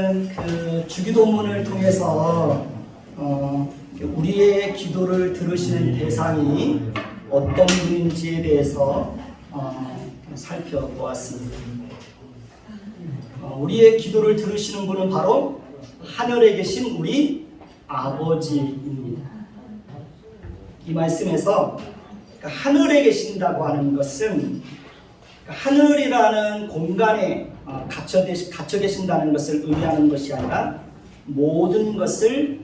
우리는 그 주기도문을 통해서 우리의 기도를 들으시는 대상이 어떤 분인지에 대해서 살펴보았습니다. 우리의 기도를 들으시는 분은 바로 하늘에 계신 우리 아버지입니다. 이 말씀에서 하늘에 계신다고 하는 것은 하늘이라는 공간에 갇혀 계신다는 것을 의미하는 것이 아니라 모든 것을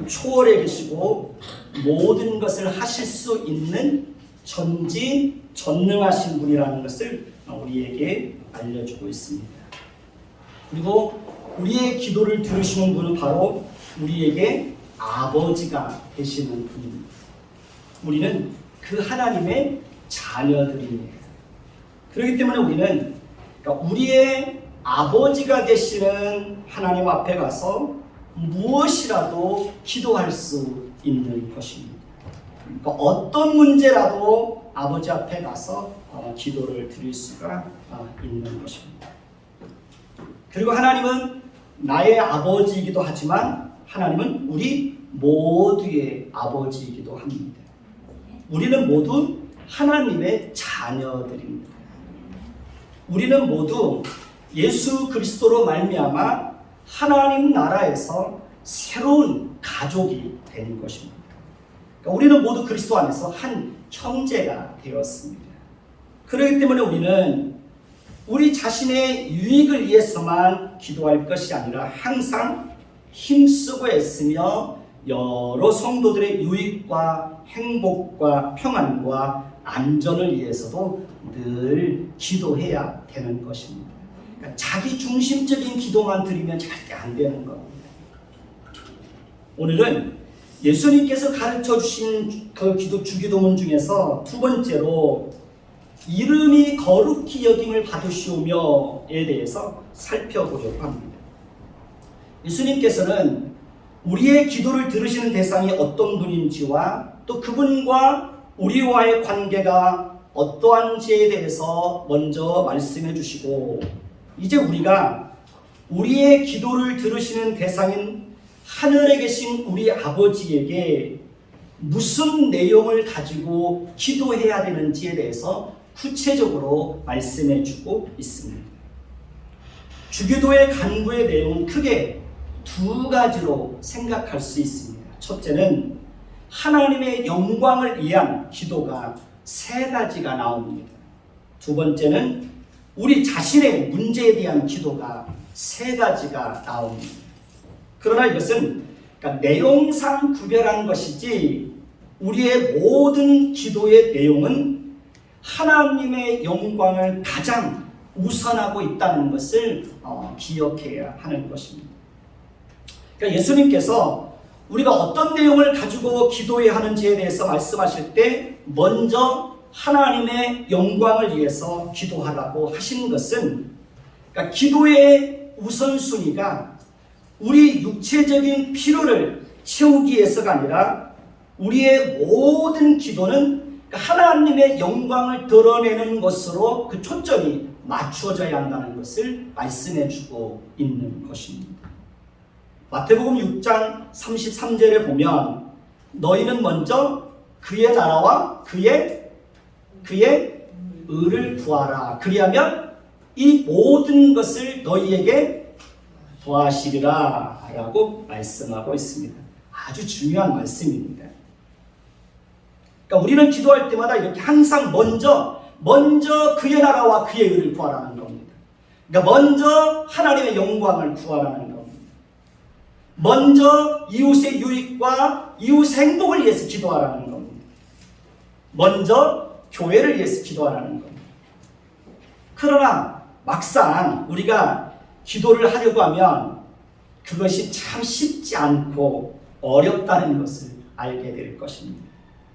초월해 계시고 모든 것을 하실 수 있는 전지전능하신 분이라는 것을 우리에게 알려주고 있습니다. 그리고 우리의 기도를 들으시는 분은 바로 우리에게 아버지가 되시는 분입니다. 우리는 그 하나님의 자녀들입니다. 그렇기 때문에 우리는 우리의 아버지가 되시는 하나님 앞에 가서 무엇이라도 기도할 수 있는 것입니다. 어떤 문제라도 아버지 앞에 가서 기도를 드릴 수가 있는 것입니다. 그리고 하나님은 나의 아버지이기도 하지만 하나님은 우리 모두의 아버지이기도 합니다. 우리는 모두 하나님의 자녀들입니다. 우리는 모두 예수 그리스도로 말미암아 하나님 나라에서 새로운 가족이 된 것입니다. 우리는 모두 그리스도 안에서 한 형제가 되었습니다. 그렇기 때문에 우리는 우리 자신의 유익을 위해서만 기도할 것이 아니라 항상 힘쓰고 애쓰며 여러 성도들의 유익과 행복과 평안과 안전을 위해서도 늘 기도해야 되는 것입니다. 그러니까 자기 중심적인 기도만 드리면 절대 안 되는 겁니다. 오늘은 예수님께서 가르쳐 주신 그 주기도문 중에서 두 번째로 이름이 거룩히 여김을 받으시오며에 대해서 살펴보려고 합니다. 예수님께서는 우리의 기도를 들으시는 대상이 어떤 분인지와 또 그분과 우리와의 관계가 어떠한지에 대해서 먼저 말씀해 주시고, 이제 우리가 우리의 기도를 들으시는 대상인 하늘에 계신 우리 아버지에게 무슨 내용을 가지고 기도해야 되는지에 대해서 구체적으로 말씀해 주고 있습니다. 주기도의 간구의 내용은 크게 두 가지로 생각할 수 있습니다. 첫째는 하나님의 영광을 위한 기도가 세 가지가 나옵니다. 두 번째는 우리 자신의 문제에 대한 기도가 세 가지가 나옵니다. 그러나 이것은 내용상 구별한 것이지 우리의 모든 기도의 내용은 하나님의 영광을 가장 우선하고 있다는 것을 기억해야 하는 것입니다. 그러니까 예수님께서 우리가 어떤 내용을 가지고 기도해야 하는지에 대해서 말씀하실 때 먼저 하나님의 영광을 위해서 기도하라고 하신 것은, 그러니까 기도의 우선순위가 우리 육체적인 필요를 채우기 위해서가 아니라 우리의 모든 기도는 하나님의 영광을 드러내는 것으로 그 초점이 맞추어져야 한다는 것을 말씀해 주고 있는 것입니다. 마태복음 6장 33절에 보면 너희는 먼저 그의 나라와 그의 의를 구하라. 그리하면 이 모든 것을 너희에게 더하시리라 라고 말씀하고 있습니다. 아주 중요한 말씀입니다. 그러니까 우리는 기도할 때마다 이렇게 항상 먼저 그의 나라와 그의 의를 구하라는 겁니다. 그러니까 먼저 하나님의 영광을 구하라는 겁니다. 먼저 이웃의 유익과 이웃의 행복을 위해서 기도하라는 겁니다. 먼저 교회를 위해서 기도하라는 겁니다. 그러나 막상 우리가 기도를 하려고 하면 그것이 참 쉽지 않고 어렵다는 것을 알게 될 것입니다.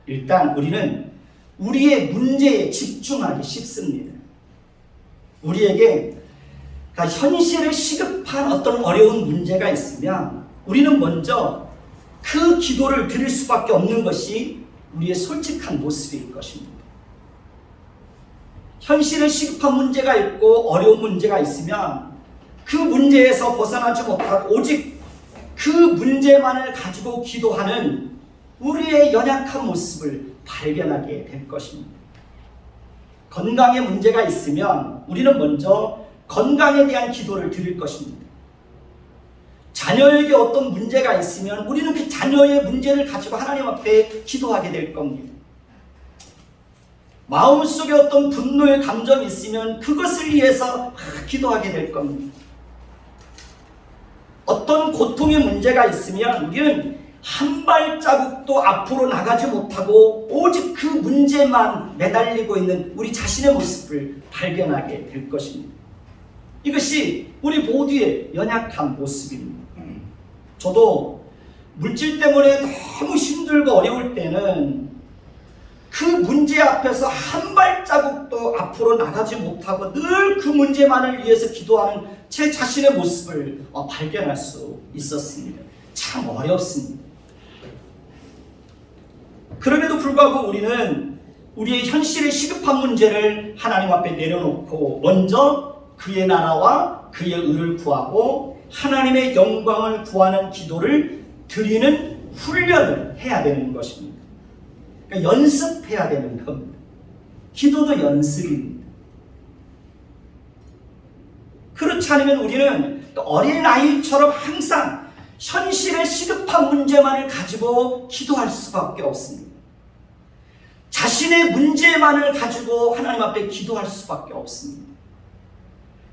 일단 우리는 우리의 문제에 집중하기 쉽습니다. 우리에게 현실에 시급한 어떤 어려운 문제가 있으면 우리는 먼저 그 기도를 드릴 수밖에 없는 것이 우리의 솔직한 모습일 것입니다. 현실에 시급한 문제가 있고 어려운 문제가 있으면 그 문제에서 벗어나지 못하고 오직 그 문제만을 가지고 기도하는 우리의 연약한 모습을 발견하게 될 것입니다. 건강에 문제가 있으면 우리는 먼저 건강에 대한 기도를 드릴 것입니다. 자녀에게 어떤 문제가 있으면 우리는 그 자녀의 문제를 가지고 하나님 앞에 기도하게 될 겁니다. 마음속에 어떤 분노의 감정이 있으면 그것을 위해서 기도하게 될 겁니다. 어떤 고통의 문제가 있으면 우리는 한 발자국도 앞으로 나가지 못하고 오직 그 문제만 매달리고 있는 우리 자신의 모습을 발견하게 될 것입니다. 이것이 우리 모두의 연약한 모습입니다. 저도 물질 때문에 너무 힘들고 어려울 때는 그 문제 앞에서 한 발자국도 앞으로 나가지 못하고 늘 그 문제만을 위해서 기도하는 제 자신의 모습을 발견할 수 있었습니다. 참 어렵습니다. 그럼에도 불구하고 우리는 우리의 현실의 시급한 문제를 하나님 앞에 내려놓고 먼저 그의 나라와 그의 의를 구하고 하나님의 영광을 구하는 기도를 드리는 훈련을 해야 되는 것입니다. 그러니까 연습해야 되는 겁니다. 기도도 연습입니다. 그렇지 않으면 우리는 어린아이처럼 항상 현실의 시급한 문제만을 가지고 기도할 수밖에 없습니다. 자신의 문제만을 가지고 하나님 앞에 기도할 수밖에 없습니다.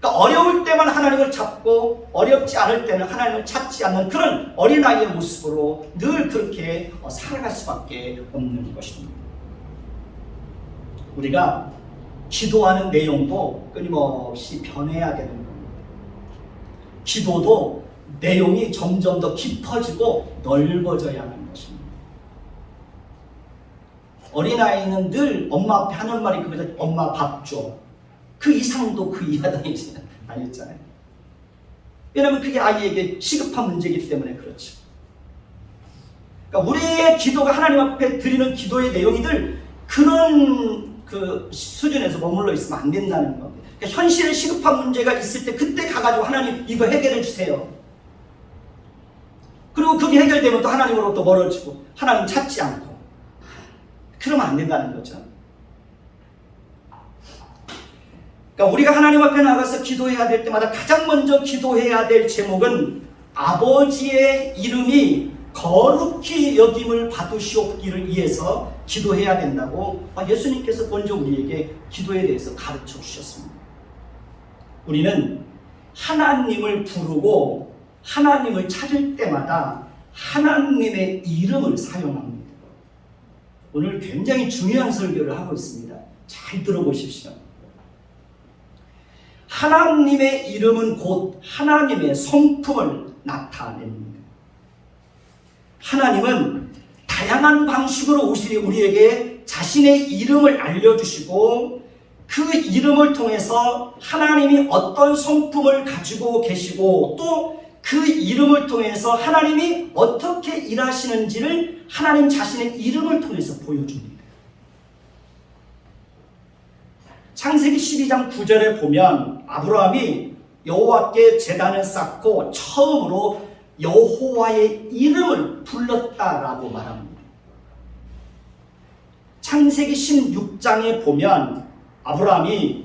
그러니까 어려울 때만 하나님을 찾고 어렵지 않을 때는 하나님을 찾지 않는 그런 어린아이의 모습으로 늘 그렇게 살아갈 수밖에 없는 것입니다. 우리가 기도하는 내용도 끊임없이 변해야 되는 겁니다. 기도도 내용이 점점 더 깊어지고 넓어져야 하는 것입니다. 어린아이는 늘 엄마 앞에 하는 말이 그거죠. 엄마 밥 줘. 그 이상도 그 이하도 아니잖아요. 왜냐하면 그게 아이에게 시급한 문제이기 때문에 그렇죠. 그러니까 우리의 기도가 하나님 앞에 드리는 기도의 내용이들 그런 그 수준에서 머물러 있으면 안 된다는 겁니다. 그러니까 현실에 시급한 문제가 있을 때 그때 가가지고 하나님 이거 해결해 주세요. 그리고 그게 해결되면 또 하나님으로부터 멀어지고 하나님 찾지 않고 그러면 안 된다는 거죠. 그러니까 우리가 하나님 앞에 나가서 기도해야 될 때마다 가장 먼저 기도해야 될 제목은 아버지의 이름이 거룩히 여김을 받으시옵기를 위해서 기도해야 된다고 예수님께서 먼저 우리에게 기도에 대해서 가르쳐 주셨습니다. 우리는 하나님을 부르고 하나님을 찾을 때마다 하나님의 이름을 사용합니다. 오늘 굉장히 중요한 설교를 하고 있습니다. 잘 들어보십시오. 하나님의 이름은 곧 하나님의 성품을 나타냅니다. 하나님은 다양한 방식으로 우리에게 자신의 이름을 알려주시고 그 이름을 통해서 하나님이 어떤 성품을 가지고 계시고 또 그 이름을 통해서 하나님이 어떻게 일하시는지를 하나님 자신의 이름을 통해서 보여줍니다. 창세기 12장 9절에 보면 아브라함이 여호와께 제단을 쌓고 처음으로 여호와의 이름을 불렀다라고 말합니다. 창세기 16장에 보면 아브라함이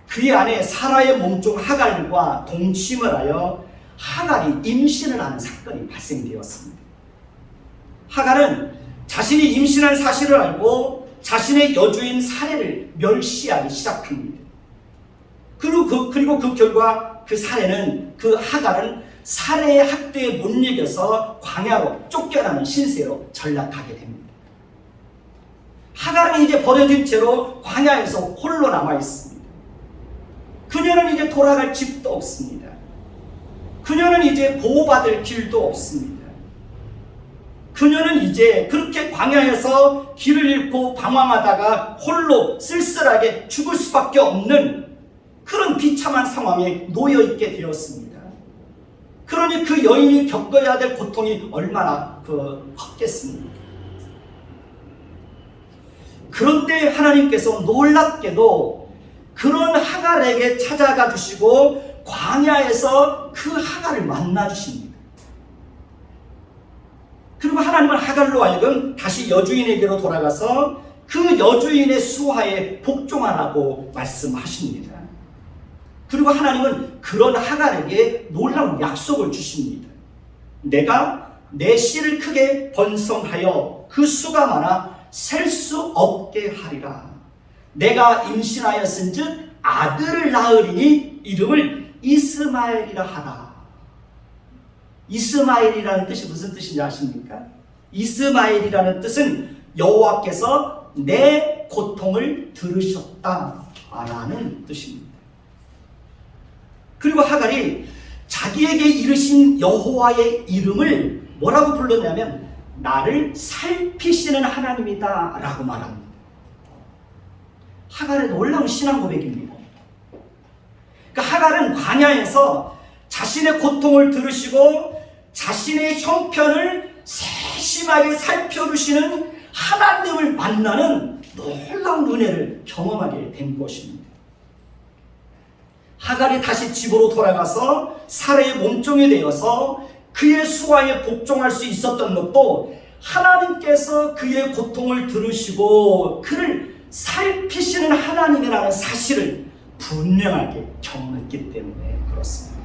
그의 아내 사라의 몸종 하갈과 동침을 하여 하갈이 임신을 하는 사건이 발생되었습니다. 하갈은 자신이 임신한 사실을 알고 자신의 여주인 사레를 멸시하기 시작합니다. 그리고 그 결과 그 사레는 그 하갈은 사레의 학대에 못 이겨서 광야로 쫓겨나는 신세로 전락하게 됩니다. 하갈은 이제 버려진 채로 광야에서 홀로 남아 있습니다. 그녀는 이제 돌아갈 집도 없습니다. 그녀는 이제 보호받을 길도 없습니다. 그녀는 이제 그렇게 광야에서 길을 잃고 방황하다가 홀로 쓸쓸하게 죽을 수밖에 없는 그런 비참한 상황에 놓여있게 되었습니다. 그러니 그 여인이 겪어야 될 고통이 얼마나 컸겠습니까? 그런데 하나님께서 놀랍게도 그런 하갈에게 찾아가 주시고 광야에서 그 하갈을 만나 주십니다. 그리고 하나님은 하갈로 하여금 다시 여주인에게로 돌아가서 그 여주인의 수하에 복종하라고 말씀하십니다. 그리고 하나님은 그런 하갈에게 놀라운 약속을 주십니다. 내가 내 씨를 크게 번성하여 그 수가 많아 셀 수 없게 하리라. 내가 임신하였은즉 아들을 낳으리니 이름을 이스마엘이라 하라. 이스마엘이라는 뜻이 무슨 뜻인지 아십니까? 이스마엘이라는 뜻은 여호와께서 내 고통을 들으셨다라는 뜻입니다. 그리고 하갈이 자기에게 이르신 여호와의 이름을 뭐라고 불렀냐면 나를 살피시는 하나님이다 라고 말합니다. 하갈의 놀라운 신앙 고백입니다. 그러니까 하갈은 광야에서 자신의 고통을 들으시고 자신의 형편을 세심하게 살펴주시는 하나님을 만나는 놀라운 은혜를 경험하게 된 것입니다. 하갈이 다시 집으로 돌아가서 사레의 몸종이 되어서 그의 수하에 복종할 수 있었던 것도 하나님께서 그의 고통을 들으시고 그를 살피시는 하나님이라는 사실을 분명하게 경험했기 때문에 그렇습니다.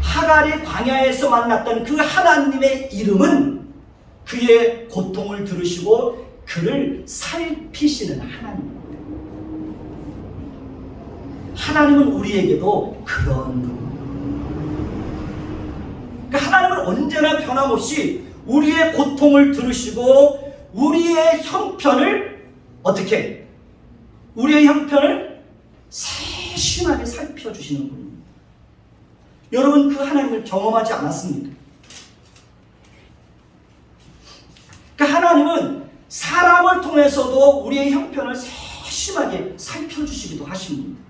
하갈이 광야에서 만났던 그 하나님의 이름은 그의 고통을 들으시고 그를 살피시는 하나님입니다. 하나님은 우리에게도 그런 분입니다. 그러니까 하나님은 언제나 변함없이 우리의 고통을 들으시고 우리의 형편을 어떻게? 우리의 형편을 세심하게 살펴주시는 분입니다. 여러분 그 하나님을 경험하지 않았습니까? 그러니까 하나님은 사람을 통해서도 우리의 형편을 세심하게 살펴주시기도 하십니다.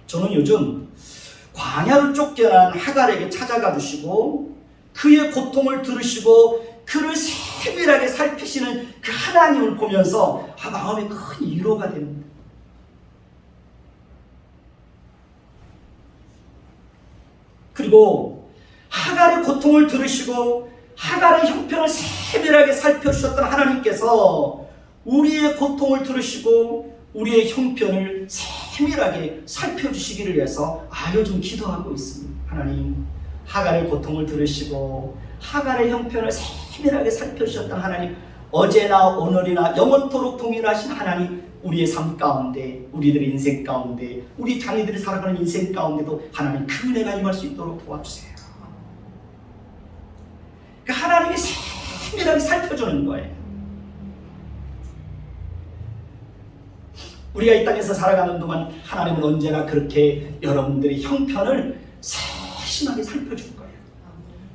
저는 요즘 광야로 쫓겨난 하갈에게 찾아가 주시고 그의 고통을 들으시고 그를 세밀하게 살피시는 그 하나님을 보면서 마음에 큰 위로가 됩니다. 그리고 하갈의 고통을 들으시고 하갈의 형편을 세밀하게 살펴주셨던 하나님께서 우리의 고통을 들으시고 우리의 형편을 세밀하게 살펴주시기를 위해서 요즘 기도하고 있습니다. 하나님, 하갈의 고통을 들으시고 하갈의 형편을 세밀하게 살펴주셨던 하나님, 어제나 오늘이나 영원토록 동일하신 하나님, 우리의 삶 가운데, 우리들의 인생 가운데, 우리 자녀들이 살아가는 인생 가운데도 하나님 그 은혜가 임할 수 있도록 도와주세요. 그러니까 하나님이 세밀하게 살펴주는 거예요. 우리가 이 땅에서 살아가는 동안 하나님은 언제나 그렇게 여러분들의 형편을 세심하게 살펴줄 거예요.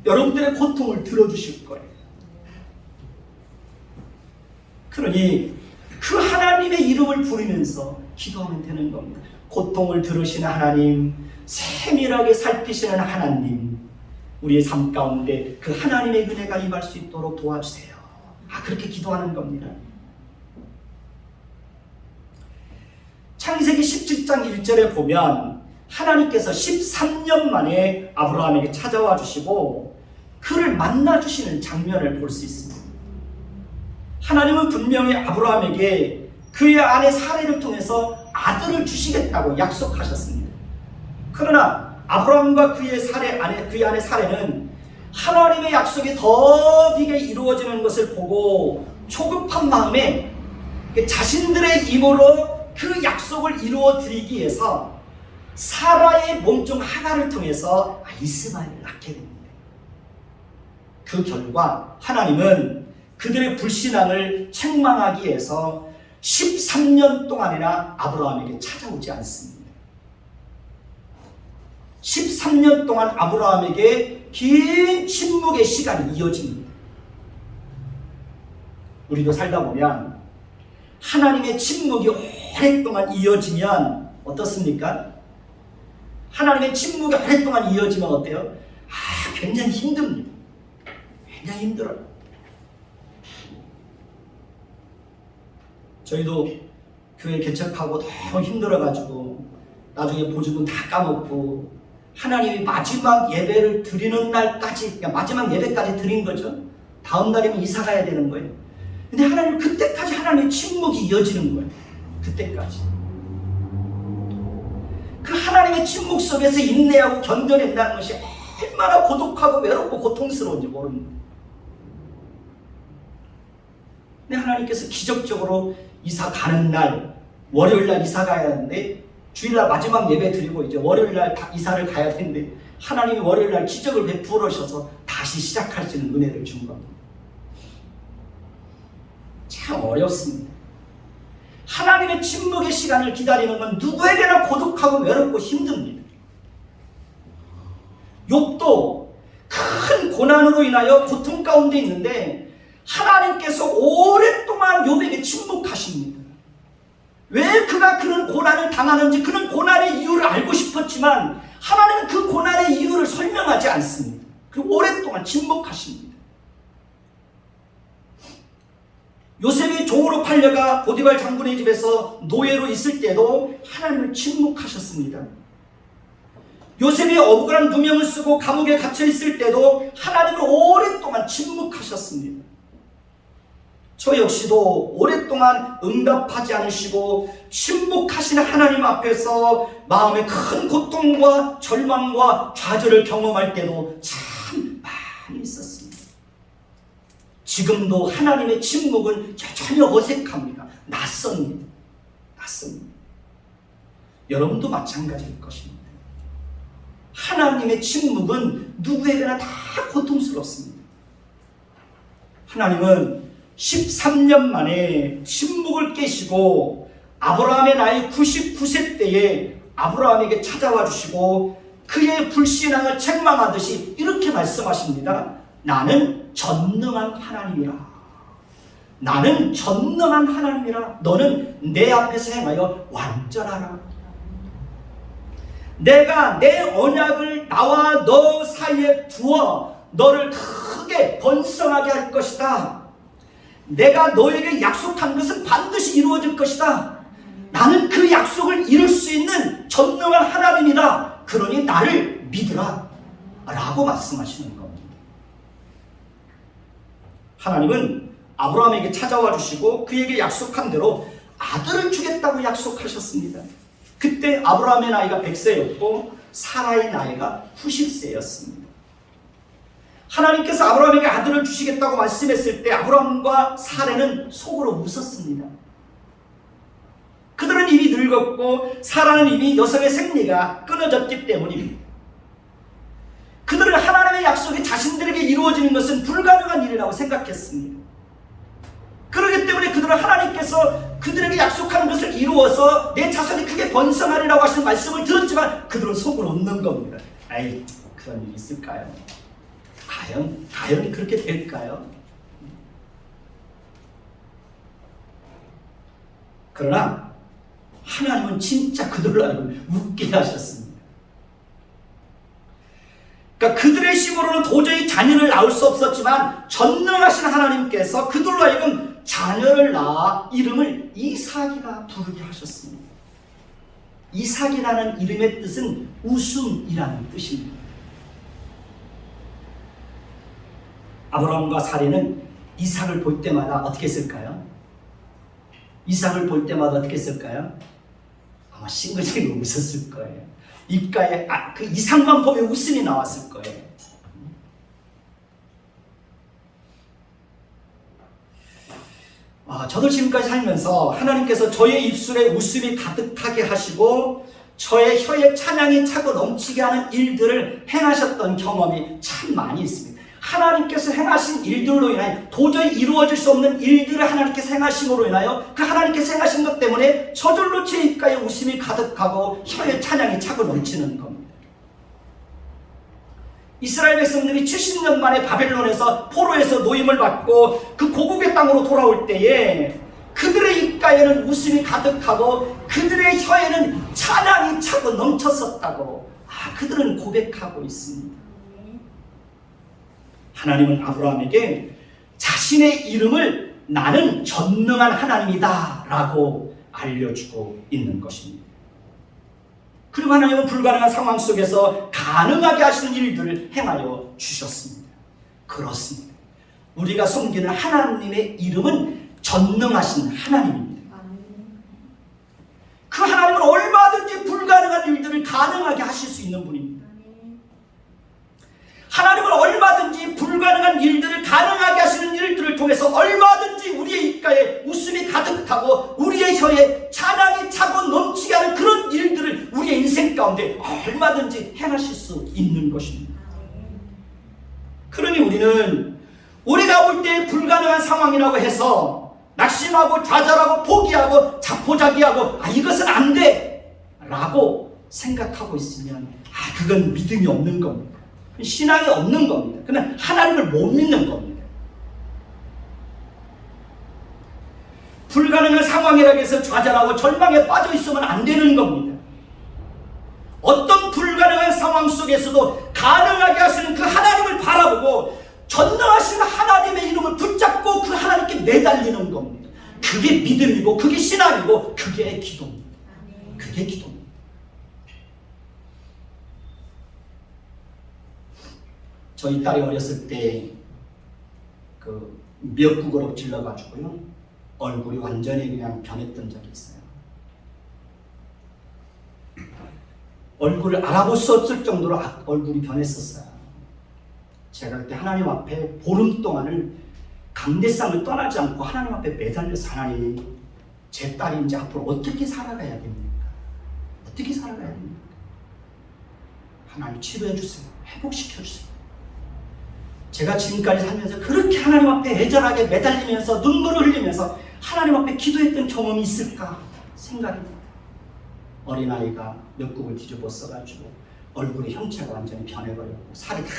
여러분들의 고통을 들어주실 거예요. 그러니 그 하나님의 이름을 부르면서 기도하면 되는 겁니다. 고통을 들으시는 하나님, 세밀하게 살피시는 하나님, 우리의 삶 가운데 그 하나님의 은혜가 임할 수 있도록 도와주세요. 그렇게 기도하는 겁니다. 창세기 17장 1절에 보면 하나님께서 13년 만에 아브라함에게 찾아와 주시고 그를 만나 주시는 장면을 볼 수 있습니다. 하나님은 분명히 아브라함에게 그의 아내 사레를 통해서 아들을 주시겠다고 약속하셨습니다. 그러나 아브라함과 그의 아내 사레는 하나님의 약속이 더디게 이루어지는 것을 보고 초급한 마음에 자신들의 힘으로 그 약속을 이루어 드리기 위해서 사라의 몸종 하갈을 통해서 이스마엘을 낳게 됩니다. 그 결과 하나님은 그들의 불신앙을 책망하기 위해서 13년 동안이나 아브라함에게 찾아오지 않습니다. 13년 동안 아브라함에게 긴 침묵의 시간이 이어집니다. 우리도 살다 보면 하나님의 침묵이 오랫동안 이어지면 어떻습니까? 하나님의 침묵이 오랫동안 이어지면 어때요? 굉장히 힘듭니다. 굉장히 힘들어요. 저희도 교회 개척하고 너무 힘들어가지고 나중에 보증금 다 까먹고 하나님이 마지막 예배를 드리는 날까지, 그러니까 마지막 예배까지 드린 거죠. 다음 날이면 이사 가야 되는 거예요. 근데 하나님 그때까지 하나님의 침묵이 이어지는 거예요. 그때까지. 그 하나님의 침묵 속에서 인내하고 견뎌낸다는 것이 얼마나 고독하고 외롭고 고통스러운지 모릅니다. 근데 하나님께서 기적적으로 이사 가는 날, 월요일 날 이사 가야 하는데 주일날 마지막 예배 드리고 이제 월요일 날 이사를 가야 되는데 하나님이 월요일 날 기적을 베풀어 주셔서 다시 시작할 수 있는 은혜를 준 겁니다. 참 어렵습니다. 하나님의 침묵의 시간을 기다리는 건 누구에게나 고독하고 외롭고 힘듭니다. 욥도 큰 고난으로 인하여 고통 가운데 있는데 하나님께서 오랫동안 욥에게 침묵하십니다. 왜 그가 그런 고난을 당하는지, 그런 고난의 이유를 알고 싶었지만 하나님은 그 고난의 이유를 설명하지 않습니다. 그리고 오랫동안 침묵하십니다. 요셉이 종으로 팔려가 보디발 장군의 집에서 노예로 있을 때도 하나님은 침묵하셨습니다. 요셉이 억울한 누명을 쓰고 감옥에 갇혀 있을 때도 하나님은 오랫동안 침묵하셨습니다. 저 역시도 오랫동안 응답하지 않으시고 침묵하시는 하나님 앞에서 마음의 큰 고통과 절망과 좌절을 경험할 때도 참 많이 있었습니다. 지금도 하나님의 침묵은 전혀 어색합니다. 낯섭니다. 여러분도 마찬가지일 것입니다. 하나님의 침묵은 누구에게나 다 고통스럽습니다. 하나님은 13년 만에 침묵을 깨시고 아브라함의 나이 99세 때에 아브라함에게 찾아와 주시고 그의 불신앙을 책망하듯이 이렇게 말씀하십니다. 나는 전능한 하나님이라. 나는 전능한 하나님이라. 너는 내 앞에서 행하여 완전하라. 내가 내 언약을 나와 너 사이에 두어 너를 크게 번성하게 할 것이다. 내가 너에게 약속한 것은 반드시 이루어질 것이다. 나는 그 약속을 이룰 수 있는 전능한 하나님이다. 그러니 나를 믿으라. 라고 말씀하시는 겁니다. 하나님은 아브라함에게 찾아와 주시고 그에게 약속한 대로 아들을 주겠다고 약속하셨습니다. 그때 아브라함의 나이가 100세였고 사라의 나이가 90세였습니다. 하나님께서 아브라함에게 아들을 주시겠다고 말씀했을 때 아브라함과 사라는 속으로 웃었습니다. 그들은 이미 늙었고 사라는 이미 여성의 생리가 끊어졌기 때문입니다. 그들은 하나님의 약속이 자신들에게 이루어지는 것은 불가능한 일이라고 생각했습니다. 그렇기 때문에 그들은 하나님께서 그들에게 약속하는 것을 이루어서 내 자손이 크게 번성하리라고 하시는 말씀을 들었지만 그들은 속으로 웃는 겁니다. 아이, 그런 일이 있을까요? 과연 그렇게 될까요? 그러나 하나님은 진짜 그들을 알고 웃게 하셨습니다. 그러니까 그들의 힘으로는 도저히 자녀를 낳을 수 없었지만 전능하신 하나님께서 그들로 하여금 자녀를 낳아 이름을 이삭이라 부르게 하셨습니다. 이삭이라는 이름의 뜻은 웃음이라는 뜻입니다. 아브라함과 사례는 이삭을 볼 때마다 어떻게 했을까요? 이삭을 볼 때마다 어떻게 했을까요? 아마 싱글싱글 웃었을 거예요. 입가에 그 이삭만 보면 웃음이 나왔을 거예요. 저도 지금까지 살면서 하나님께서 저의 입술에 웃음이 가득하게 하시고 저의 혀에 찬양이 차고 넘치게 하는 일들을 행하셨던 경험이 참 많이 있습니다. 하나님께서 행하신 일들로 인하여 도저히 이루어질 수 없는 일들을 하나님께서 행하심으로 인하여 그 하나님께서 행하신 것 때문에 저절로 제 입가에 웃음이 가득하고 혀에 찬양이 차고 넘치는 겁니다. 이스라엘 백성들이 70년 만에 바벨론에서 포로에서 노임을 받고 그 고국의 땅으로 돌아올 때에 그들의 입가에는 웃음이 가득하고 그들의 혀에는 찬양이 차고 넘쳤었다고 그들은 고백하고 있습니다. 하나님은 아브라함에게 자신의 이름을 나는 전능한 하나님이다 라고 알려주고 있는 것입니다. 그리고 하나님은 불가능한 상황 속에서 가능하게 하시는 일들을 행하여 주셨습니다. 그렇습니다. 우리가 섬기는 하나님의 이름은 전능하신 하나님입니다. 그 하나님은 얼마든지 불가능한 일들을 가능하게 하실 수 있는 분입니다. 하나님은 얼마든지 불가능한 일들을 가능하게 하시는 일들을 통해서 얼마든지 우리의 입가에 웃음이 가득 타고 우리의 혀에 찬양이 차고 넘치게 하는 그런 일들을 우리의 인생 가운데 얼마든지 행하실 수 있는 것입니다. 그러니 우리가 볼 때 불가능한 상황이라고 해서 낙심하고 좌절하고 포기하고 자포자기하고 이것은 안 돼 라고 생각하고 있으면 그건 믿음이 없는 겁니다. 신앙이 없는 겁니다. 그러면 하나님을 못 믿는 겁니다. 불가능한 상황이라고 해서 좌절하고 절망에 빠져 있으면 안 되는 겁니다. 어떤 불가능한 상황 속에서도 가능하게 하시는 그 하나님을 바라보고 전능하신 하나님의 이름을 붙잡고 그 하나님께 매달리는 겁니다. 그게 믿음이고 그게 신앙이고 그게 기도입니다. 그게 기도입니다. 저희 딸이 어렸을 때 그 미역국을 엎질러가지고요 얼굴이 완전히 그냥 변했던 적이 있어요. 얼굴을 알아볼 수 없을 정도로 얼굴이 변했었어요. 제가 그때 하나님 앞에 보름 동안을 강대상을 떠나지 않고 하나님 앞에 매달려서 하나님, 제 딸이 이제 앞으로 어떻게 살아가야 됩니까? 어떻게 살아가야 됩니까? 하나님 치료해 주세요. 회복시켜 주세요. 제가 지금까지 살면서 그렇게 하나님 앞에 애절하게 매달리면서 눈물을 흘리면서 하나님 앞에 기도했던 경험이 있을까 생각이 듭니다. 어린아이가 미역국을 뒤집어 써가지고 얼굴의 형체가 완전히 변해버렸고 살이 다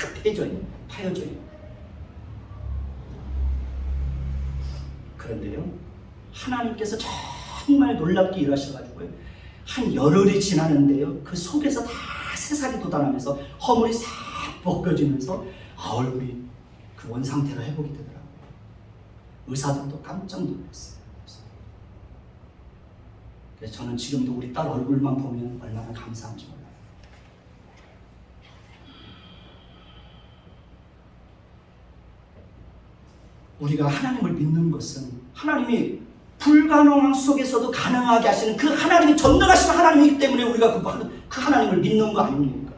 파여져요. 그런데요, 하나님께서 정말 놀랍게 일하셔가지고요, 한 열흘이 지나는데요, 그 속에서 다 새살이 돋아나면서 허물이 싹 벗겨지면서 얼굴이 그 원상태로 회복이 되더라고요. 의사들도 깜짝 놀랐어요. 그래서 저는 지금도 우리 딸 얼굴만 보면 얼마나 감사한지 몰라요. 우리가 하나님을 믿는 것은 하나님이 불가능한 속에서도 가능하게 하시는 그 하나님이 전능하신 하나님이기 때문에 우리가 그 하나님을 믿는 거 아닙니까?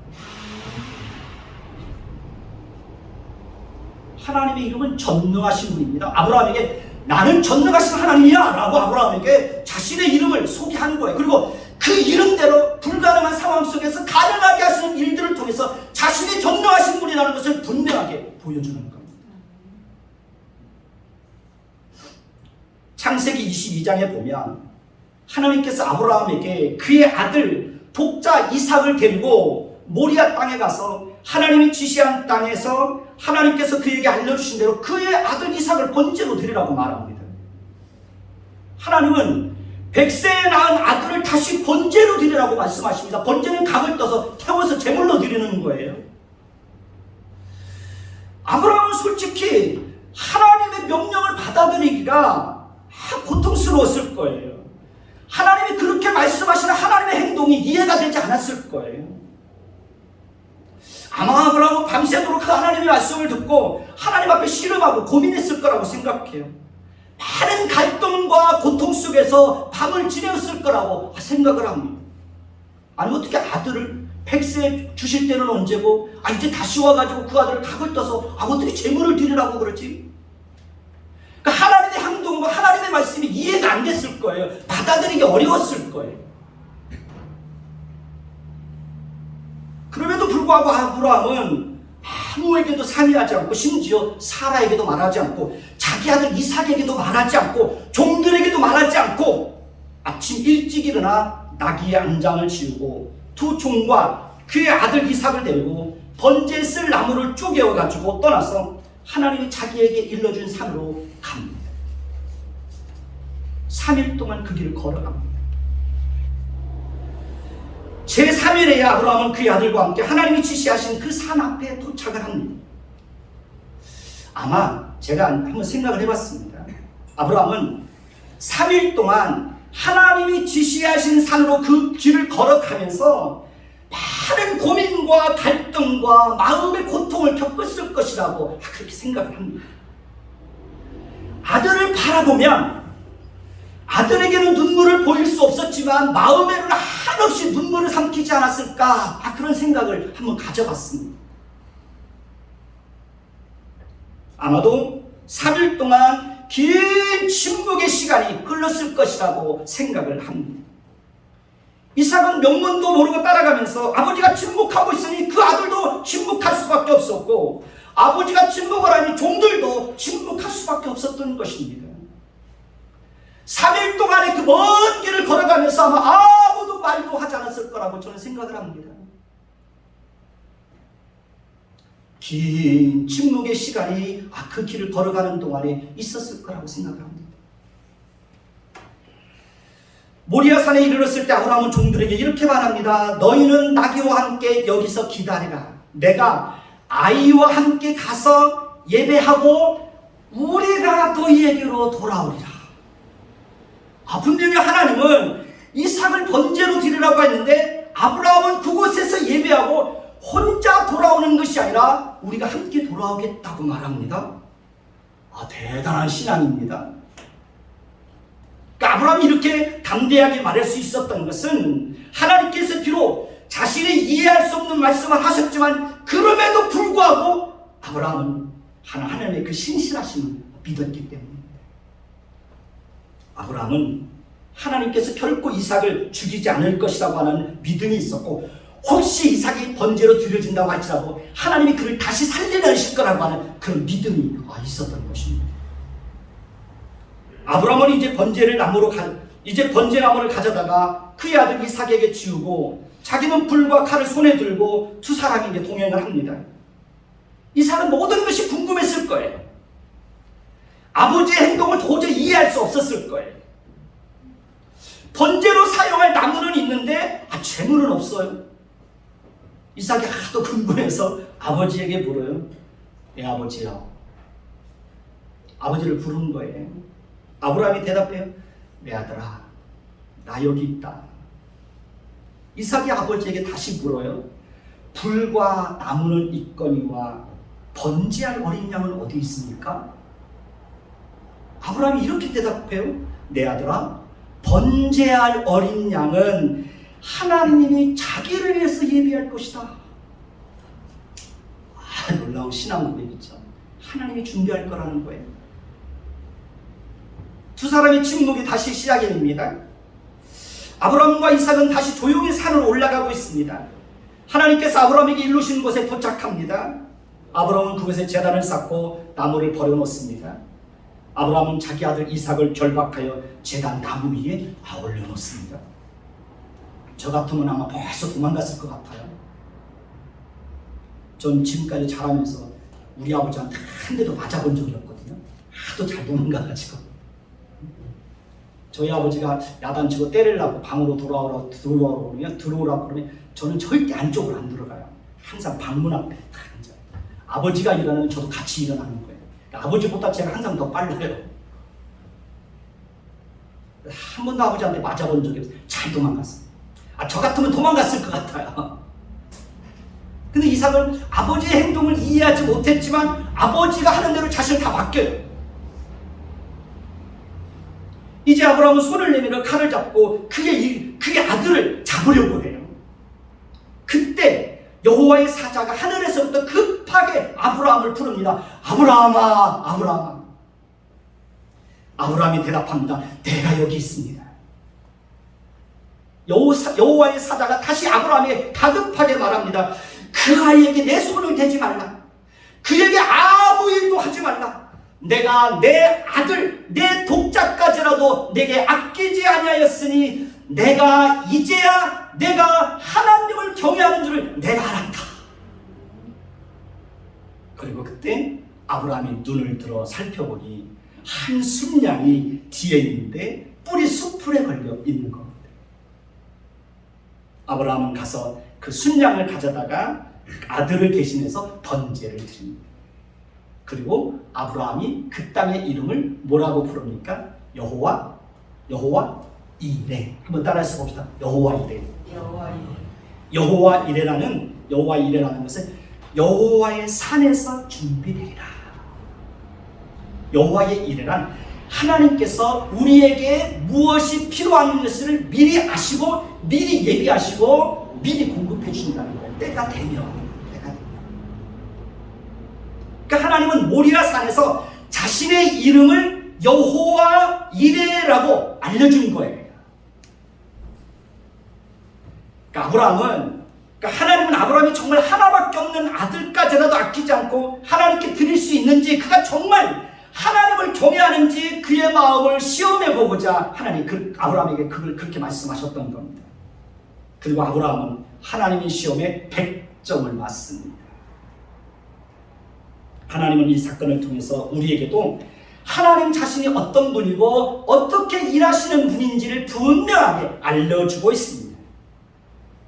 하나님의 이름은 전능하신 분입니다. 아브라함에게 나는 전능하신 하나님이야 라고 아브라함에게 자신의 이름을 소개하는 거예요. 그리고 그 이름대로 불가능한 상황 속에서 가능하게 하시는 일들을 통해서 자신이 전능하신 분이라는 것을 분명하게 보여주는 겁니다. 창세기 22장에 보면 하나님께서 아브라함에게 그의 아들 독자 이삭을 데리고 모리아 땅에 가서 하나님이 지시한 땅에서 하나님께서 그에게 알려주신 대로 그의 아들 이삭을 번제로 드리라고 말합니다. 하나님은 100세에 낳은 아들을 다시 번제로 드리라고 말씀하십니다. 번제는 각을 떠서 태워서 제물로 드리는 거예요. 아브라함은 솔직히 하나님의 명령을 받아들이기가 고통스러웠을 거예요. 하나님이 그렇게 말씀하시는 하나님의 행동이 이해가 되지 않았을 거예요. 아마 아브라함은 밤새도록 그 하나님의 말씀을 듣고 하나님 앞에 씨름하고 고민했을 거라고 생각해요. 많은 갈등과 고통 속에서 밤을 지내었을 거라고 생각을 합니다. 아니 어떻게 아들을 100세 주실 때는 언제고 이제 다시 와가지고 그 아들을 각을 떠서 어떻게 제물을 드리라고 그러지? 그러니까 하나님의 행동과 하나님의 말씀이 이해가 안 됐을 거예요. 받아들이기 어려웠을 거예요. 그럼에도 불구하고 아브라함은 아무에게도 상의하지 않고 심지어 사라에게도 말하지 않고 자기 아들 이삭에게도 말하지 않고 종들에게도 말하지 않고 아침 일찍 일어나 나귀의 안장을 지우고 두 종과 그의 아들 이삭을 데리고 번제에 쓸 나무를 쪼개어가지고 떠나서 하나님이 자기에게 일러준 산으로 갑니다. 3일 동안 그 길을 걸어갑니다. 제3일에야 아브라함은 그의 아들과 함께 하나님이 지시하신 그 산 앞에 도착을 합니다. 아마 제가 한번 생각을 해봤습니다. 아브라함은 3일 동안 하나님이 지시하신 산으로 그 길을 걸어가면서 많은 고민과 갈등과 마음의 고통을 겪었을 것이라고 그렇게 생각을 합니다. 아들을 바라보면 아들에게는 눈물을 보일 수 없었지만 마음에는 한없이 눈물을 삼키지 않았을까, 그런 생각을 한번 가져봤습니다. 아마도 3일 동안 긴 침묵의 시간이 흘렀을 것이라고 생각을 합니다. 이삭은 명문도 모르고 따라가면서 아버지가 침묵하고 있으니 그 아들도 침묵할 수밖에 없었고, 아버지가 침묵을 하니 종들도 침묵할 수밖에 없었던 것입니다. 3일 동안의 그 먼 길을 걸어가면서 아마 아무도 말도 하지 않았을 거라고 저는 생각을 합니다. 긴 침묵의 시간이 그 길을 걸어가는 동안에 있었을 거라고 생각을 합니다. 모리아산에 이르렀을 때 아브라함은 종들에게 이렇게 말합니다. 너희는 나귀와 함께 여기서 기다리라. 내가 아이와 함께 가서 예배하고 우리가 너희에게로 돌아오리라. 분명히 하나님은 이삭을 번제로 드리라고 했는데 아브라함은 그곳에서 예배하고 혼자 돌아오는 것이 아니라 우리가 함께 돌아오겠다고 말합니다. 대단한 신앙입니다. 그러니까 아브라함이 이렇게 담대하게 말할 수 있었던 것은 하나님께서 비록 자신이 이해할 수 없는 말씀을 하셨지만 그럼에도 불구하고 아브라함은 하나님의 그 신실하심을 믿었기 때문입니다. 아브라함은 하나님께서 결코 이삭을 죽이지 않을 것이라고 하는 믿음이 있었고, 혹시 이삭이 번제로 드려진다고 할지라도 하나님이 그를 다시 살려내실 거라고 하는 그런 믿음이 있었던 것입니다. 아브라함은 이제 번제나무를 가져다가 그의 아들 이삭에게 지우고 자기는 불과 칼을 손에 들고 두 사람이 이제 동행을 합니다. 이삭은 모든 것이 궁금했을 거예요. 아버지의 행동을 도저히 이해할 수 없었을 거예요. 번제로 사용할 나무는 있는데 재물은 없어요. 이삭이 하도 궁금해서 아버지에게 물어요. 아버지요. 아버지를 부른 거예요. 아브라함이 대답해요. 내 아들아, 나 여기 있다. 이삭이 아버지에게 다시 물어요. 불과 나무는 있거니와 번제할 어린 양은 어디 있습니까? 아브라함이 이렇게 대답해요. 내 아들아, 번제할 어린 양은 하나님이 자기를 위해서 예비할 것이다. 놀라운 신앙 고백이죠. 하나님이 준비할 거라는 거예요. 두 사람의 침묵이 다시 시작이 됩니다. 아브라함과 이삭은 다시 조용히 산으로 올라가고 있습니다. 하나님께서 아브라함에게 이루신 곳에 도착합니다. 아브라함은 그곳에 제단을 쌓고 나무를 버려놓습니다. 아브라함은 자기 아들 이삭을 결박하여 제단 나무 위에 올려놓습니다. 저 같으면 아마 벌써 도망갔을 것 같아요. 전 지금까지 자라면서 우리 아버지한테 한 대도 맞아본 적이 없거든요. 하도 잘 도망가가지고. 저희 아버지가 야단치고 때리려고 방으로 들어오라고 그러면 저는 절대 안쪽으로 안 들어가요. 항상 방문 앞에 딱 앉아요. 아버지가 일어나면 저도 같이 일어나는 거예요. 아버지보다 제가 항상 더 빨라요. 한 번도 아버지한테 맞아본 적이 없어요. 잘 도망갔어요. 저 같으면 도망갔을 것 같아요. 근데 이삭은 아버지의 행동을 이해하지 못했지만 아버지가 하는 대로 자신을 다 맡겨요. 이제 아브라함은 손을 내밀어 칼을 잡고 그의 아들을 잡으려고 해요. 그때 여호와의 사자가 하늘에서부터 급하게 아브라함을 부릅니다. 아브라함아, 아브라함아. 아브라함이 대답합니다. 내가 여기 있습니다. 여호와의 사자가 다시 아브라함에게 다급하게 말합니다. 그 아이에게 내 손을 대지 말라. 그에게 아무 일도 하지 말라. 내가 내 아들, 내 독자까지라도 내게 아끼지 아니하였으니 내가 이제야 내가 하나님을 경외하는 줄을 내가 알았다. 그리고 그때 아브라함이 눈을 들어 살펴보니 한 순양이 뒤에 있는데 뿔이 숲풀에 걸려 있는 겁니다. 아브라함은 가서 그 순양을 가져다가 아들을 대신해서 번제를 드립니다. 그리고 아브라함이 그 땅의 이름을 뭐라고 부릅니까? 여호와 이레. 한번 따라해서 봅시다. 여호와 이레. 여호와 이레. 여호와 이레라는 것은 여호와의 산에서 준비되리라. 여호와의 이레란 하나님께서 우리에게 무엇이 필요한 것을 미리 아시고 미리 예비하시고 미리 공급해 주신다는 거예요. 때가 되면. 그러니까 하나님은 모리아 산에서 자신의 이름을 여호와 이레라고 알려준 거예요. 그러니까 하나님은 아브라함이 정말 하나밖에 없는 아들까지라도 아끼지 않고 하나님께 드릴 수 있는지, 그가 정말 하나님을 경외하는지 그의 마음을 시험해 보고자 아브라함에게 그걸 그렇게 말씀하셨던 겁니다. 그리고 아브라함은 하나님의 시험에 100점을 맞습니다. 하나님은 이 사건을 통해서 우리에게도 하나님 자신이 어떤 분이고 어떻게 일하시는 분인지를 분명하게 알려주고 있습니다.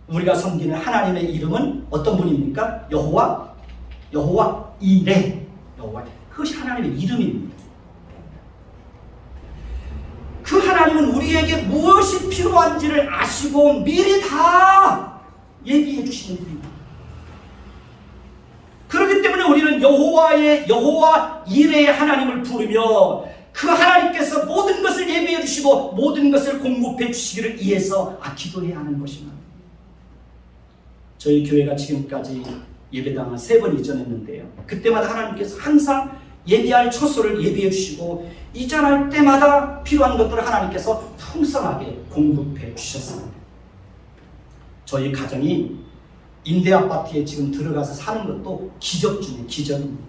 우리가 섬기는 하나님의 이름은 어떤 분입니까? 여호와 이레. 그것이 하나님의 이름입니다. 그 하나님은 우리에게 무엇이 필요한지를 아시고 미리 다 얘기해 주시는 분입니다. 그렇기 때문에 우리는 여호와 이레의 하나님을 부르며 그 하나님께서 모든 것을 예비해 주시고 모든 것을 공급해 주시기를 위해서 기도해야 하는 것입니다. 저희 교회가 지금까지 예배당을 3번 이전했는데요. 그때마다 하나님께서 항상 예비할 처소를 예비해 주시고 이전할 때마다 필요한 것들을 하나님께서 풍성하게 공급해 주셨습니다. 저희 가정이 임대 아파트에 지금 들어가서 사는 것도 기적 중에 기적입니다.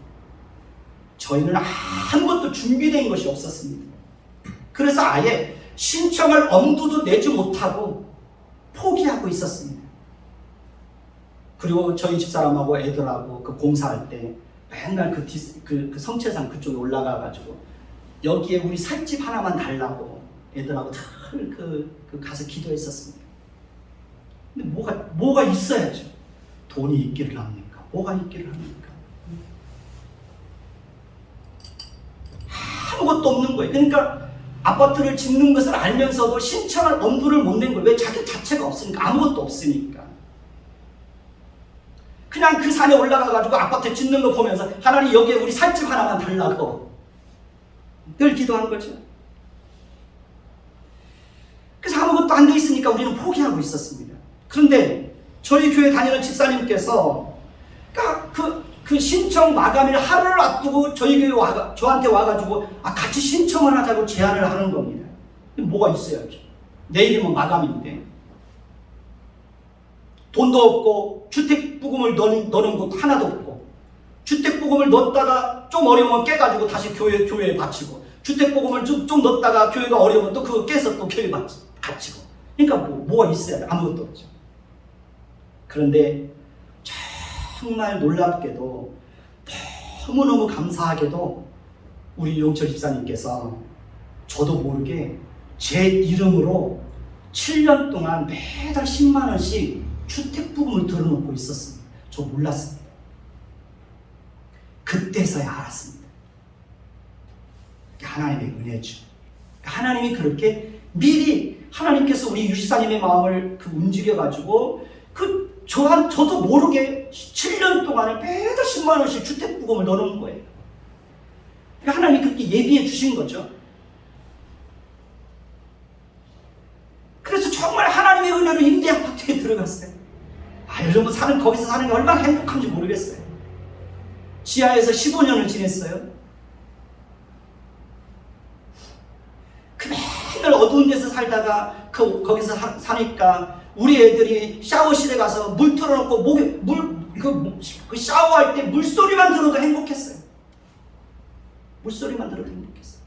저희는 아무것도 준비된 것이 없었습니다. 그래서 아예 신청을 엄두도 내지 못하고 포기하고 있었습니다. 그리고 저희 집사람하고 애들하고 그 공사할 때 맨날 그 성채산 그쪽에 올라가가지고 여기에 우리 살집 하나만 달라고 애들하고 늘 가서 기도했었습니다. 근데 뭐가 있어야죠. 돈이 있기를 합니까? 뭐가 있기를 합니까? 아무것도 없는 거예요. 그러니까 아파트를 짓는 것을 알면서도 신청할 엄두를 못 낸 거예요. 왜? 자기 자체가 없으니까. 아무것도 없으니까. 그냥 그 산에 올라가가지고 아파트 짓는 거 보면서 하나님 여기에 우리 살집 하나만 달라고 늘 기도한 거죠. 그래서 아무것도 안 돼 있으니까 우리는 포기하고 있었습니다. 그런데 저희 교회 다니는 집사님께서 그 신청 마감일 하루를 앞두고 저희 교회 저한테 와가지고 같이 신청을 하자고 제안을 하는 겁니다. 뭐가 있어야죠. 내일이면 마감인데 돈도 없고 주택부금을 넣는 곳 하나도 없고 주택부금을 넣었다가 좀 어려우면 깨가지고 다시 교회에 바치고 주택부금을 좀 넣었다가 교회가 어려우면 또 그거 깨서 또 교회에 바치고 그러니까 뭐가 있어야 아무것도 없죠. 그런데 정말 놀랍게도 너무너무 감사하게도 우리 용철 집사님께서 저도 모르게 제 이름으로 7년 동안 매달 10만 원씩 주택부금을 들어놓고 있었습니다. 저 몰랐습니다. 그때서야 알았습니다. 하나님의 은혜죠. 하나님이 그렇게 미리 하나님께서 우리 유지사님의 마음을 움직여가지고 저도 모르게 7년 동안에 매달 10만 원씩 주택부금을 넣어놓은 거예요. 하나님이 그렇게 예비해 주신 거죠. 그래서 정말 하나님의 은혜로 임대 아파트에 들어갔어요. 여러분 거기서 사는 게 얼마나 행복한지 모르겠어요. 지하에서 15년을 지냈어요. 맨날 어두운 데서 살다가 거기서 사니까 우리 애들이 샤워실에 가서 물 틀어놓고 목에 그 샤워할 때 물소리만 들어도 행복했어요. 물소리만 들어도 행복했어요.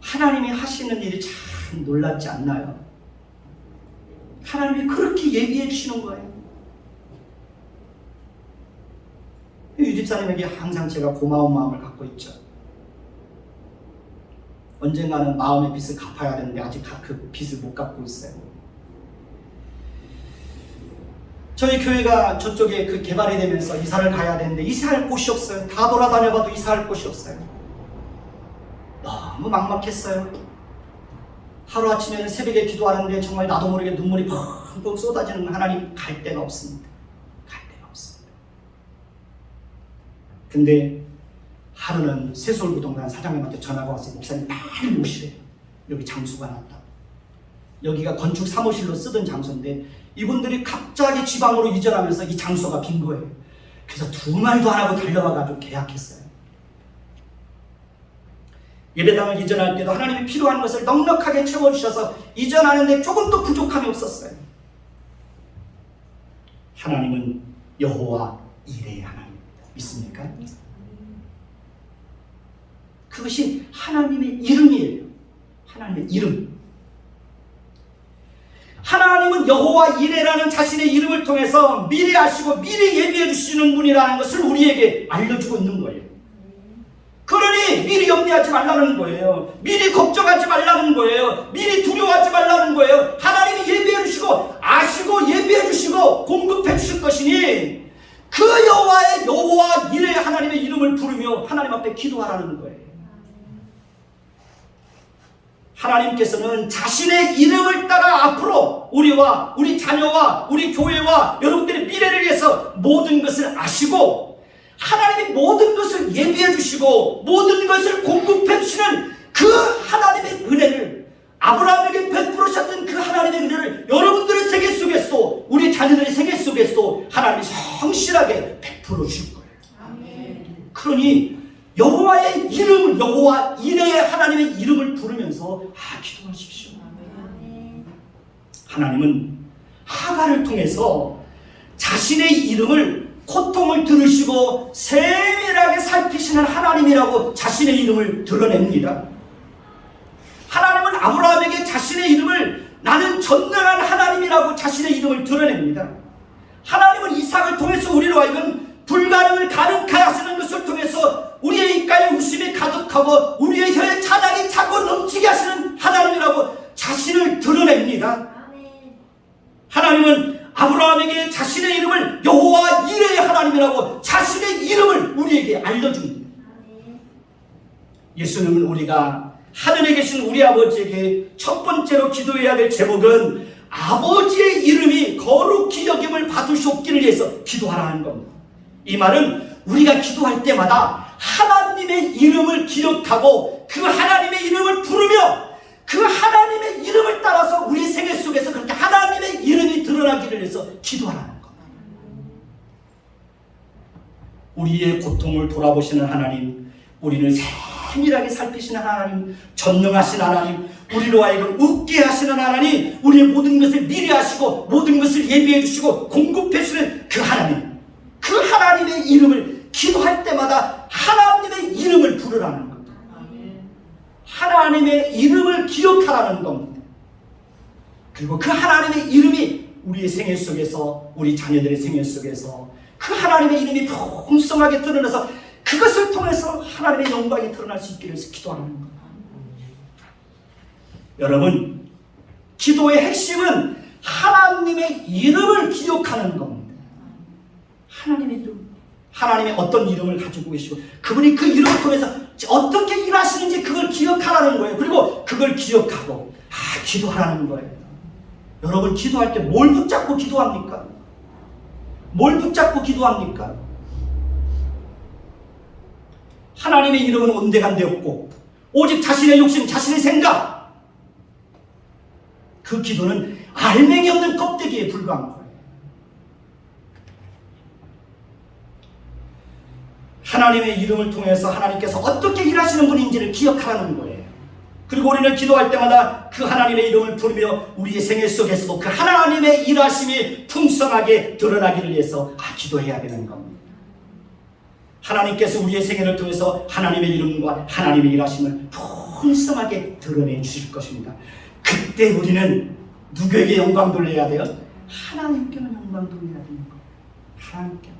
하나님이 하시는 일이 참 놀랍지 않나요? 하나님이 그렇게 예비해 주시는 거예요. 유 집사님에게 항상 제가 고마운 마음을 갖고 있죠. 언젠가는 마음의 빚을 갚아야 되는데 아직 그 빚을 못 갚고 있어요. 저희 교회가 저쪽에 개발이 되면서 이사를 가야 되는데 이사할 곳이 없어요. 다 돌아다녀봐도 이사할 곳이 없어요. 너무 막막했어요. 하루아침에는 새벽에 기도하는데 정말 나도 모르게 눈물이 펑펑 쏟아지는 하나님, 갈 데가 없습니다. 갈 데가 없습니다. 근데 하루는 세솔부동산 사장님한테 전화가 왔어요. 목사님 빨리 오시래요. 여기 장소가 났다. 여기가 건축 사무실로 쓰던 장소인데 이분들이 갑자기 지방으로 이전하면서 이 장소가 빈 거예요. 그래서 두 말도 안 하고 달려와가지고 계약했어요. 예배당을 이전할 때도 하나님이 필요한 것을 넉넉하게 채워주셔서 이전하는데 조금도 부족함이 없었어요. 하나님은 여호와 이레의 하나님입니다. 믿습니까? 그것이 하나님의 이름이에요. 하나님의 이름. 하나님은 여호와 이레라는 자신의 이름을 통해서 미리 아시고 미리 예비해 주시는 분이라는 것을 우리에게 알려주고 있는 거예요. 그러니 미리 염려하지 말라는 거예요. 미리 걱정하지 말라는 거예요. 미리 두려워하지 말라는 거예요. 하나님이 예비해 주시고 아시고 예비해 주시고 공급해 주실 것이니 그 여호와 이레 하나님의 이름을 부르며 하나님 앞에 기도하라는 거예요. 하나님께서는 자신의 이름을 따라 앞으로 우리와 우리 자녀와 우리 교회와 여러분들의 미래를 위해서 모든 것을 아시고 하나님이 모든 것을 예비해 주시고 모든 것을 공급해 주시는 그 하나님의 은혜를, 아브라함에게 베풀으셨던 그 하나님의 은혜를 여러분들의 세계 속에서도 우리 자녀들의 세계 속에서도 하나님이 성실하게 베풀어 주실 거예요. 아멘. 그러니 여호와의 이름을, 여호와 이레의 하나님의 이름을 부르면서 기도하십시오. 아멘. 하나님은 하갈을 통해서 자신의 이름을, 고통을 들으시고 세밀하게 살피시는 하나님이라고 자신의 이름을 드러냅니다. 하나님은 아브라함에게 자신의 이름을 나는 전능한 하나님이라고 자신의 이름을 드러냅니다. 하나님은 이삭을 통해서 우리로 하여금 불가능을 가능하게 하시는 것을 통해서 우리의 입가에 웃음이 가득하고 우리의 혀에 찬양이 차고 넘치게 하시는 하나님이라고 자신을 드러냅니다. 하나님은 아브라함에게 자신의 이름을 여호와 이레의 하나님이라고 자신의 이름을 우리에게 알려줍니다. 예수님은 우리가 하늘에 계신 우리 아버지에게 첫 번째로 기도해야 될 제목은 아버지의 이름이 거룩히 여김을 받으시옵기를 위해서 기도하라는 겁니다. 이 말은 우리가 기도할 때마다 하나님의 이름을 기억하고 그 하나님의 이름을 부르며 그 하나님의 이름을 따라서 우리 생애 속에서 그렇게 하나님의 이름이 드러나기를 위해서 기도하라는 겁니다. 우리의 고통을 돌아보시는 하나님, 우리를 세밀하게 살피시는 하나님, 전능하신 하나님, 우리로 하여금 웃게 하시는 하나님, 우리의 모든 것을 미리 하시고 모든 것을 예비해 주시고 공급해 주시는 그 하나님, 그 하나님의 이름을 기도할 때마다 하나님의 이름을 부르라는 겁니다. 하나님의 이름을 기억하라는 겁니다. 그리고 그 하나님의 이름이 우리의 생애 속에서, 우리 자녀들의 생애 속에서 그 하나님의 이름이 풍성하게 드러나서 그것을 통해서 하나님의 영광이 드러날 수 있기를 위해서 기도하는 겁니다. 여러분, 기도의 핵심은 하나님의 이름을 기억하는 겁니다. 하나님의 이름, 하나님의 어떤 이름을 가지고 계시고 그분이 그 이름을 통해서 어떻게 일하시는지 그걸 기억하라는 거예요. 그리고 그걸 기억하고 기도하라는 거예요. 여러분, 기도할 때 뭘 붙잡고 기도합니까? 뭘 붙잡고 기도합니까? 하나님의 이름은 온데간데 없고 오직 자신의 욕심, 자신의 생각, 그 기도는 알맹이 없는 껍데기에 불과한 거예요. 하나님의 이름을 통해서 하나님께서 어떻게 일하시는 분인지를 기억하라는 거예요. 그리고 우리는 기도할 때마다 그 하나님의 이름을 부르며 우리의 생애 속에서도 그 하나님의 일하심이 풍성하게 드러나기를 위해서 기도해야 되는 겁니다. 하나님께서 우리의 생애를 통해서 하나님의 이름과 하나님의 일하심을 풍성하게 드러내 주실 것입니다. 그때 우리는 누구에게 영광 돌려야 돼요? 하나님께만 영광 돌려야 되는 거예요. 하나님께.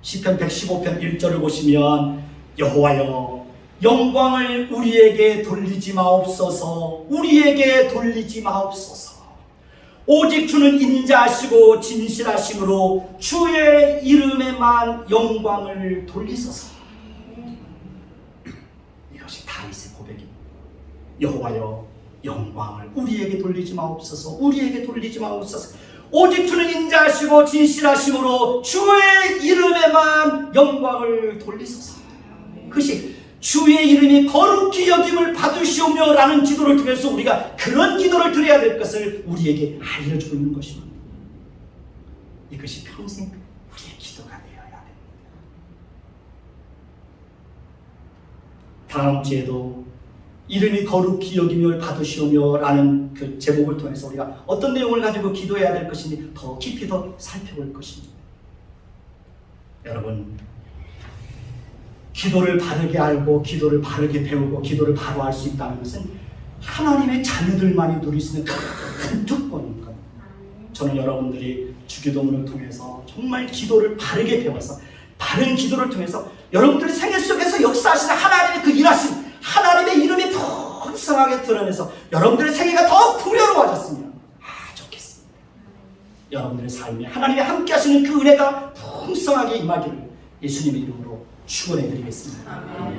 시편 115편 1절을 보시면 여호와여 영광을 우리에게 돌리지 마옵소서, 우리에게 돌리지 마옵소서. 오직 주는 인자하시고 진실하심으로 주의 이름에만 영광을 돌리소서. 여호와여 영광을 우리에게 돌리지 마옵소서. 우리에게 돌리지 마옵소서. 오직 주는 인자하시고 진실하심으로 주의 이름에만 영광을 돌리소서. 그것이 주의 이름이 거룩히 여김을 받으시오며 라는 기도를 통해서 우리가 그런 기도를 드려야 될 것을 우리에게 알려주고 있는 것입니다. 이것이 평생 우리의 기도가 되어야 됩니다. 다음 주에도 이름이 거룩히 여김을 받으시오며 라는 그 제목을 통해서 우리가 어떤 내용을 가지고 기도해야 될 것인지 더 깊이 더 살펴볼 것입니다. 여러분, 기도를 바르게 알고 기도를 바르게 배우고 기도를 바로 할 수 있다는 것은 하나님의 자녀들만이 누릴 수 있는 큰 특권인 겁니다. 저는 여러분들이 주기도문을 통해서 정말 기도를 바르게 배워서 바른 기도를 통해서 여러분들 생애 속에서 역사하시는 하나님의 그 일하심, 하나님의 이름이 풍성하게 드러내서 여러분들의 생애가 더 풍요로워졌으면 좋겠습니다. 여러분들의 삶에 하나님이 함께 하시는 그 은혜가 풍성하게 임하기를 예수님의 이름으로 축원해 드리겠습니다. 기도하겠습니다.